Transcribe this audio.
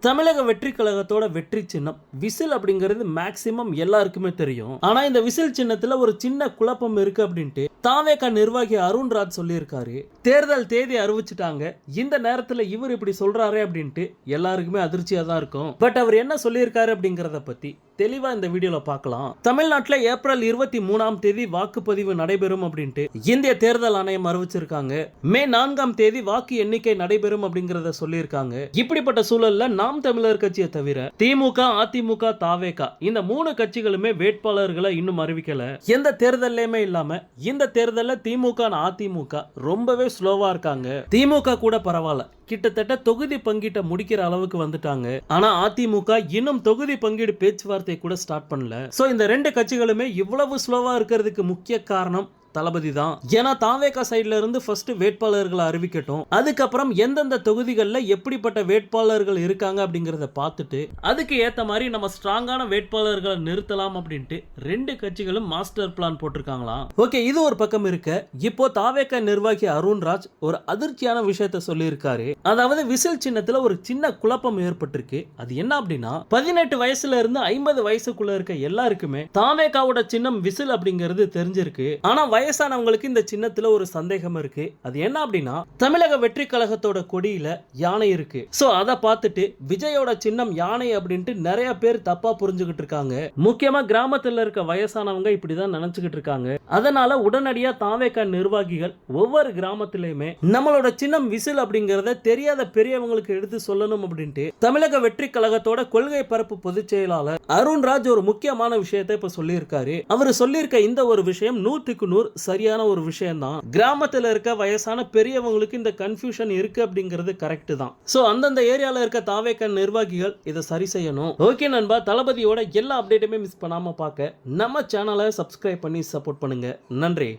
தமிழக வெற்றி கழகத்தோட வெற்றி சின்னம் விசில் அப்படிங்கிறது மேக்சிமம் எல்லாருக்குமே தெரியும். ஆனா இந்த விசில் சின்னத்துல ஒரு சின்ன குழப்பம் இருக்கு அப்படின்ட்டு தாவேகா நிர்வாகி அருண்ராஜ் சொல்லியிருக்காரு. தேர்தல் தேதி அறிவிச்சுட்டாங்க, இந்த நேரத்துல இவர் இப்படி சொல்றாரு அப்படின்ட்டு எல்லாருக்குமே அதிர்ச்சியா தான் இருக்கும். பட் அவர் என்ன சொல்லியிருக்காரு அப்படிங்கறத பத்தி தெளிவா இந்த வீடியோல பார்க்கலாம். தமிழ்நாட்டுல ஏப்ரல் 23ஆம் தேதி வாக்குப்பதிவு நடைபெறும் அப்படின்ட்டு இந்திய தேர்தல் ஆணையம் அறிவிச்சிருக்காங்க. மே 4ஆம் தேதி வாக்கு எண்ணிக்கை நடைபெறும் அப்படிங்கறத சொல்லியிருக்காங்க. இப்படிப்பட்ட சூழல்ல நாம் தமிழர் கட்சியை தவிர திமுக, அதிமுக, தாவேகா இந்த 3 கட்சிகளுமே வேட்பாளர்களை இன்னும் அறிவிக்கல. எந்த தேர்தலையுமே இல்லாம இந்த தேர்தல்ல திமுக, அதிமுக ரொம்பவே ஸ்லோவா இருக்காங்க. திமுக கூட பரவாயில்ல, கிட்டத்தட்ட தொகுதி பங்கீட்டை முடிக்கிற அளவுக்கு வந்துட்டாங்க. ஆனா அதிமுக இன்னும் தொகுதி பங்கீடு பேச்சுவார்த்தை கூட ஸ்டார்ட் பண்ணல. சோ இந்த 2 கட்சிகளுமே இவ்வளவு ஸ்லோவா இருக்கிறதுக்கு முக்கிய காரணம் தளபதி தான். ஏன்னா தாவேகா சைடுல இருந்து ஃபர்ஸ்ட் வேட்பாளர்களை அறிவிக்கட்டும், அதுக்கப்புறம் எந்தெந்த தொகுதிகளில் எப்படிப்பட்ட வேட்பாளர்கள் இருக்காங்க அப்படிங்கறத பார்த்துட்டு அதுக்கு ஏத்த மாதிரி நம்ம ஸ்ட்ராங்கான வேட்பாளர்களை நிறுத்தலாம் அப்படின்ட்டு 2 கட்சிகளும் மாஸ்டர் பிளான் போட்டிருக்காங்களாம். ஓகே, இது ஒரு பக்கம் இருக்க, இப்போ தாவேகா நிர்வாகி அருண்ராஜ் ஒரு அதிர்ச்சியான விஷயத்தை சொல்லியிருக்காரு. அதாவது விசில் சின்னத்துல ஒரு சின்ன குழப்பம் ஏற்பட்டிருக்கு. அது என்ன அப்படின்னா 18 வயசுல இருந்து 50 வயசுக்குள்ள இருக்க எல்லாருக்குமே தாவேகாவோட சின்னம் விசில் அப்படிங்கிறது தெரிஞ்சிருக்கு. ஆனா வயசானவங்களுக்கு இந்த சின்னத்துல ஒரு சந்தேகம் இருக்கு. அது என்ன அப்படின்னா தமிழக வெற்றி கழகத்தோட கொடியில யானை இருக்கு. சோ அத பார்த்துட்டு விஜயோட சின்னம் யானை அப்படின்ட்டு நிறைய பேர் தப்பா புரிஞ்சுகிட்டு இருக்காங்க. முக்கியமா கிராமத்துல இருக்க வயசானவங்க இப்படிதான் நினைச்சுக்கிட்டு இருக்காங்க. அதனால உடனடியா தாவேகா நிர்வாகிகள் ஒவ்வொரு கிராமத்திலயுமே நம்மளோட சின்னம் விசில் அப்படிங்கறத தெரியாத பெரியவங்களுக்கு எடுத்து சொல்லணும் அப்படின்ட்டு தமிழக வெற்றி கழகத்தோட கொள்கை பரப்பு பொதுச் செயலாளர் அருண்ராஜ் ஒரு முக்கியமான விஷயத்தை இப்ப சொல்லியிருக்காரு. அவர் சொல்லியிருக்க இந்த ஒரு விஷயம் 100க்கு 100 சரியான ஒரு விஷயம் தான். கிராமத்துல இருக்க வயசான பெரியவங்களுக்கு இந்த கன்ஃபியூஷன் இருக்கு அப்படிங்கிறது கரெக்ட் தான். சோ அந்தந்த ஏரியால இருக்க தாவேகா நிர்வாகிகள் இதை சரி செய்யணும். ஓகே நண்பா, தளபதியோட எல்லா அப்டேட்டுமே மிஸ் பண்ணாம பார்க்க நம்ம சேனலை சப்ஸ்கிரைப் பண்ணி சப்போர்ட் பண்ணுங்க. நன்றி.